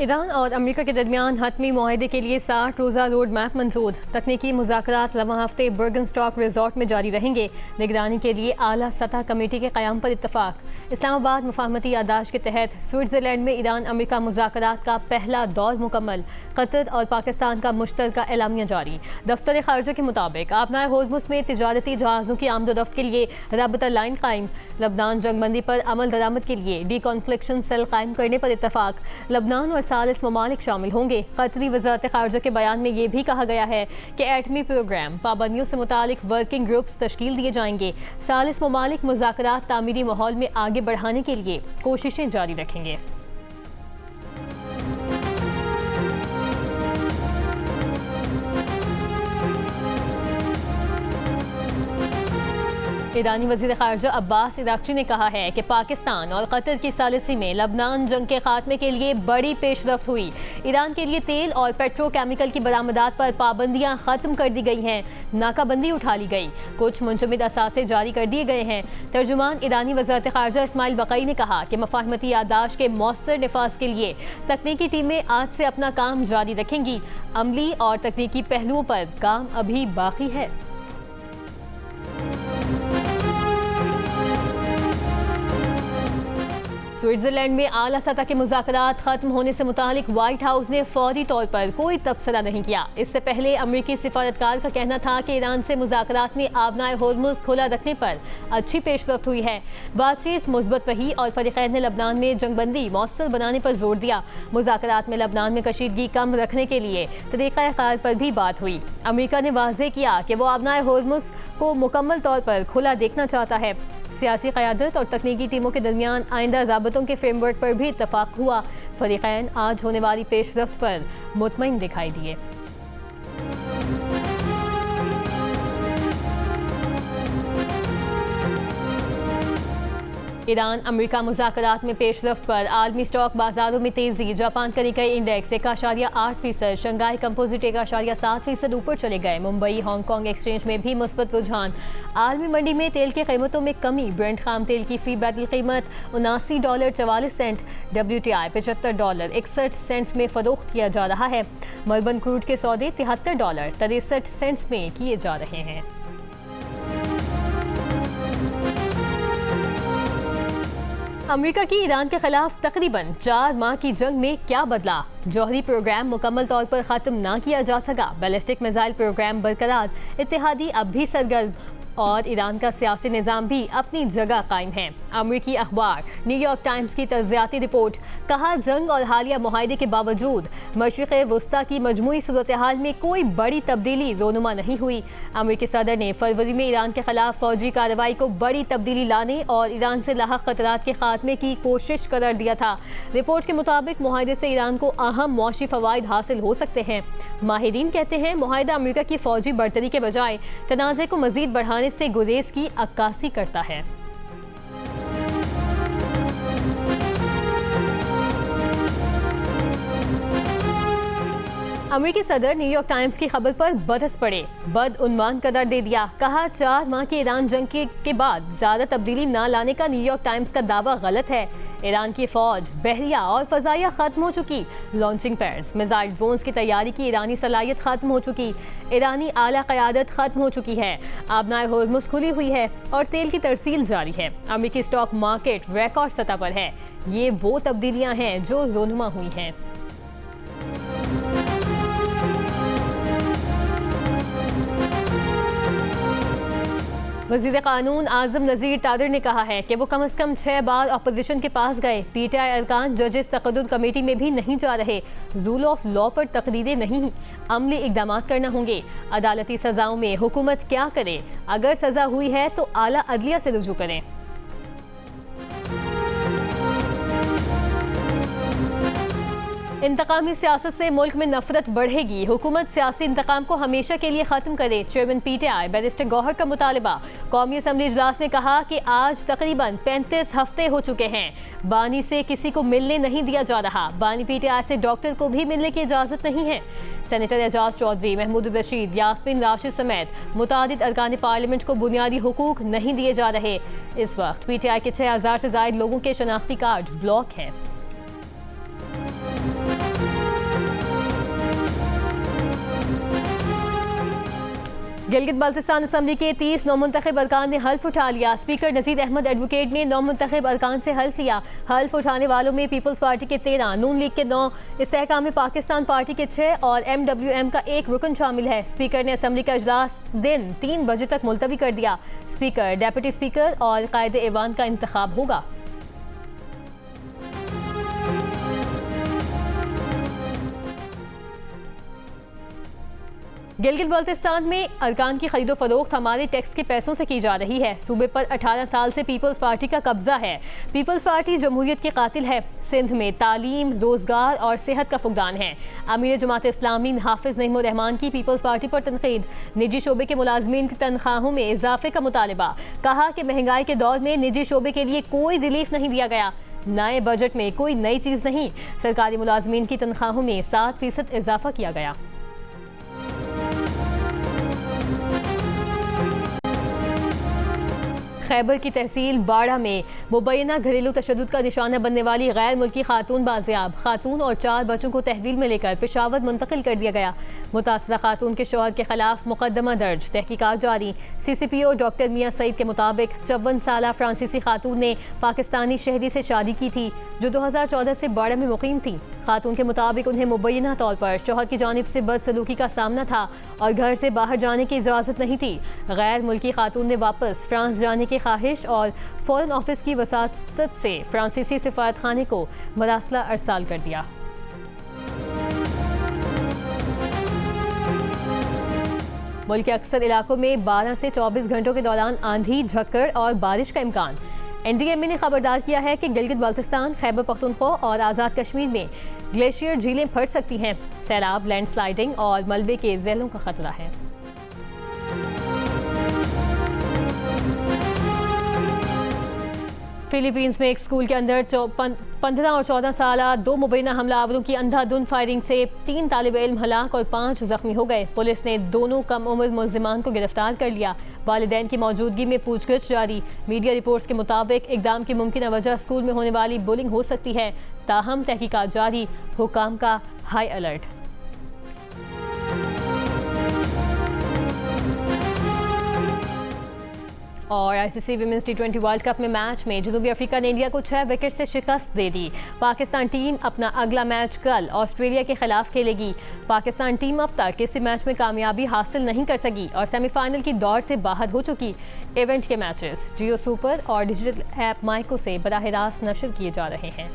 Iran और America के दरमियान हतमी मुआहदे के लिए 60 रोज़ा रोड मैप मंजूर। तकनीकी मुज़ाकरात लम्हा हफ्ते बर्गनस्टॉक रिजॉर्ट में जारी रहेंगे। निगरानी के लिए आला सतह कमेटी के क़याम पर इत्तफाक। इस्लामाबाद मुफाहमती यादाश्त के तहत स्विट्ज़रलैंड में ईरान अमेरिका मुज़ाकरात का पहला दौर मुकम्मल। कतर और पाकिस्तान का मुश्तरका एलामिया जारी। दफ्तर ख़ारजा के मुताबिक आबनाए होर्मुज़ में तिजारती जहाज़ों की आमदोरफ्त के लिए राबता लाइन कायम। लबनान जंगबंदी पर अमल दरामद के लिए डी कॉन्फ्लिक्शन सेल कायम करने पर इत्तफाक। लबनान और 40 ममालिक शामिल होंगे। कतरी वज़ारत ख़ारजा के बयान में ये भी कहा गया है कि एटमी प्रोग्राम पाबंदियों से मुतालिक वर्किंग ग्रुप्स तश्कील दिए जाएंगे। 40 ममालिक मुज़ाकरात तामीरी माहौल में आगे बढ़ाने के लिए कोशिशें जारी रखेंगे। ईरानी वज़ीर ख़ारजा अब्बास इराक़ची ने कहा है कि पाकिस्तान और कतर की सालिसी में लबनान जंग के खात्मे के लिए बड़ी पेशरफ्त हुई। ईरान के लिए तेल और पेट्रोकेमिकल की बरामदात पर पाबंदियां ख़त्म कर दी गई हैं। नाकाबंदी उठा ली गई। कुछ मुंजमद असासे जारी कर दिए गए हैं। तर्जुमान ईरानी वज़ारत ख़ारजा इस्माइल बक़ई ने कहा कि मुफ़ाहमती यादाश्त के मौसर निफाज़ के लिए तकनीकी टीमें आज से अपना काम जारी रखेंगी। अमली और तकनीकी पहलुओं पर काम अभी बाकी है। स्विट्ज़रलैंड में आला सतह के मुज़ाकरात ख़त्म होने से मुतालिक व्हाइट हाउस ने फौरी तौर पर कोई तबसरा नहीं किया। इससे पहले अमरीकी सिफारतकार का कहना था कि ईरान से मुज़ाकरात में आबनाए होर्मुज़ खुला रखने पर अच्छी पेशरफ्त हुई है। बातचीत मुस्बत रही और फ़रीक़ैन ने लबनान में जंगबंदी मौसर बनाने पर जोर दिया। मुज़ाकरात में लबनान में कशीदगी कम रखने के लिए तरीक़ाकार पर भी बात हुई। अमरीका ने वाज़ेह किया कि वो आबनाए होर्मुज़ को मुकम्मल तौर पर खुला देखना चाहता है। सियासी क़यादत और तकनीकी टीमों के दरमियान आइंदा राबतों के फ्रेमवर्क पर भी इत्तफाक हुआ। फ़रीक़ैन आज होने वाली पेशरफ्त पर मुतमईन दिखाई दिए। ईरान अमेरिका मुज़ाकरात में पेशरफ्त पर आलमी स्टॉक बाजारों में तेज़ी। जापान का निकाई इंडेक्स 1.8%, शंघाई कंपोजिट 1.7% ऊपर चले गए। मुंबई हांगकांग एक्सचेंज में भी मुस्बत रुझान। आलमी मंडी में तेल की कीमतों में कमी। ब्रेंट खाम तेल की फी बैरल कीमत $79.44, WTI $75.61 में फरोख्त किया जा रहा है। मलबन क्रूड के सौदे $73.63 में किए जा रहे हैं। अमेरिका की ईरान के खिलाफ तकरीबन 4 माह की जंग में क्या बदला? जौहरी प्रोग्राम मुकम्मल तौर पर ख़त्म ना किया जा सका। बैलिस्टिक मिसाइल प्रोग्राम बरकरार। इत्तेहादी अब भी सरगर्म और ईरान का सियासी निज़ाम भी अपनी जगह कायम है। अमरीकी अखबार न्यूयॉर्क टाइम्स की तज़्ज़ियाती रिपोर्ट। कहा, जंग और हालिया मुआहदे के बावजूद मशरिक़ वुस्ता की मजमूई सूरत हाल में कोई बड़ी तब्दीली रोनुमा नहीं हुई। अमरीकी सदर ने फरवरी में ईरान के खिलाफ फौजी कार्रवाई को बड़ी तब्दीली लाने और ईरान से लाहक खतरात के खात्मे की कोशिश करार दिया था। रिपोर्ट के मुताबिक मुआहदे से ईरान को अहम मुआशी फ़वाइद हासिल हो सकते हैं। माहिरीन कहते हैं मुआहदा अमरीका की फौजी बढ़तरी के बजाय तनाज़े को मज़ीद बढ़ाने से गुरेज की अक्कासी करता है। अमेरिकी सदर न्यूयॉर्क टाइम्स की खबर पर बरस पड़े, बदउन्वान करार दे दिया। कहा, 4 माह के ईरान जंग के बाद ज़्यादा तब्दीली ना लाने का न्यूयॉर्क टाइम्स का दावा गलत है। ईरान की फौज, बहरिया और फजाइया खत्म हो चुकी। लॉन्चिंग पैड्स, मिसाइल ड्रोन्स की तैयारी की ईरानी सलाहियत खत्म हो चुकी। ईरानी आला क़यादत खत्म हो चुकी है। आबनाए होर्मुज़ खुली हुई है और तेल की तरसील जारी है। अमेरिकी स्टॉक मार्केट रिकॉर्ड सतह पर है। ये वो तब्दीलियां हैं जो रोनुमा हुई हैं। वज़ीर क़ानून आज़म नज़ीर तारिर ने कहा है कि वो कम से कम 6 बार अपोजिशन के पास गए। PTI अरकान जजेस तक़द्दुर कमेटी में भी नहीं जा रहे। रूल ऑफ लॉ पर तकरीरें नहीं, अमली इक़दाम करना होंगे। अदालती सज़ाओं में हुकूमत क्या करे? अगर सज़ा हुई है तो आला अदलिया से रुजू करें। इंतकामी सियासत से मुल्क में नफरत बढ़ेगी। हुकूमत सियासी इंतकाम को हमेशा के लिए ख़त्म करे। चेयरमैन PTI बैरिस्टर गौहर का मुतालबा। कौमी असम्बली इजलास में कहा कि आज तकरीबन 35 हफ्ते हो चुके हैं, बानी से किसी को मिलने नहीं दिया जा रहा। बानी PTI से डॉक्टर को भी मिलने की इजाज़त नहीं है। सेनेटर एजाज चौधरी, महमूद रशीद, यास्मीन राशिद समेत मुतादिद अरकान पार्लियामेंट को बुनियादी हुकूक नहीं दिए जा रहे। इस वक्त PTI के 6000 से ज़ायद लोगों के शनाख्ती कार्ड ब्लॉक हैं। गिलगित बाल्टिस्तान असम्बली के 30 नौमुंतखब अरकान ने हल्फ उठा लिया। स्पीकर नजीर अहमद एडवोकेट ने नौमुंतखब अरकान से हल्फ लिया। हल्फ उठाने वालों में पीपल्स पार्टी के 13, नून लीग के 9, इस्तेहकाम पाकिस्तान पार्टी के 6 और MWM का 1 रुकन शामिल है। स्पीकर ने असम्बली का इजलास दिन 3 बजे तक मुलतवी कर दिया। स्पीकर, डेप्यूटी स्पीकर और कायदे ऐवान का इंतखाब होगा। गिलगित बाल्टिस्तान में अरकान की खरीदो फरोख्त हमारे टैक्स के पैसों से की जा रही है। सूबे पर 18 साल से पीपल्स पार्टी का कब्जा है। पीपल्स पार्टी जमहूरियत के कातिल है। सिंध में तालीम, रोजगार और सेहत का फुकदान है। अमीर जमात इस्लामी हाफिज नईमुर रहमान की पीपल्स पार्टी पर तनकीद। निजी शोबे के मुलाजमीन की तनख्वाहों में इजाफे का मुतालबा। कहा कि महंगाई के दौर में निजी शोबे के लिए कोई रिलीफ नहीं दिया गया। नए बजट में कोई नई चीज़ नहीं। सरकारी मुलाजमीन की तनख्वाहों में 7% इजाफा किया गया। खैबर की तहसील बाड़ा में मुबैना घरेलू तशद्दुद का निशाना बनने वाली गैर मुल्की खातून बाजियाब। खातून और 4 बच्चों को तहवील में लेकर पेशावर मुंतकिल कर दिया गया। मुतासरा खातून के शौहर के खिलाफ मुकदमा दर्ज, तहकीकात जारी। CCPO डॉक्टर मियाँ सईद के मुताबिक 54 साला फ्रांसीसी खातून ने पाकिस्तानी शहरी से शादी की थी जो 2014 से बाड़ा में मुकीम थी। खातून के मुताबिक उन्हें मुबैना तौर पर शौहर की जानिब से बदसलूकी का सामना था और घर से बाहर जाने की इजाज़त नहीं थी। गैर मुल्की खातून ने वापस फ्रांस जाने की ख्वाहिश और फॉरेन ऑफिस की वसातत से फ्रांसीसी सिफारत खाने को मरासला अरसाल कर दिया। मुल्क के अक्सर इलाकों में 12 से 24 घंटों के दौरान आंधी, झक्कड़ और बारिश का इम्कान। NDMA ने खबरदार किया है कि गिलगित बाल्टिस्तान, खैबर पख्तूनख्वा और आज़ाद कश्मीर में ग्लेशियर झीलें फट सकती हैं। सैलाब, लैंडस्लाइडिंग और मलबे के रैलों का खतरा है। फिलीपींस में एक स्कूल के अंदर 15 और 14 साला 2 मुबैना हमलावरों की अंधाधुंध फायरिंग से 3 तालिब इल्म हलाक और 5 जख्मी हो गए। पुलिस ने दोनों कम उम्र मुलजिमान को गिरफ्तार कर लिया। वालिदैन की मौजूदगी में पूछगिछ जारी। मीडिया रिपोर्ट्स के मुताबिक इकदाम की मुमकिन वजह स्कूल में होने वाली बुलिंग हो सकती है। ताहम तहकीकात जारी। हुकाम का हाई अलर्ट। और ICC women's T20 world cup में मैच में जनूबी अफ्रीका ने इंडिया को 6 विकेट से शिकस्त दे दी। पाकिस्तान टीम अपना अगला मैच कल ऑस्ट्रेलिया के खिलाफ खेलेगी। पाकिस्तान टीम अब तक किसी मैच में कामयाबी हासिल नहीं कर सकी और सेमीफाइनल की दौड़ से बाहर हो चुकी। इवेंट के मैचेस जियो सुपर और डिजिटल ऐप माइको से बराह रास्त नशर किए जा रहे हैं।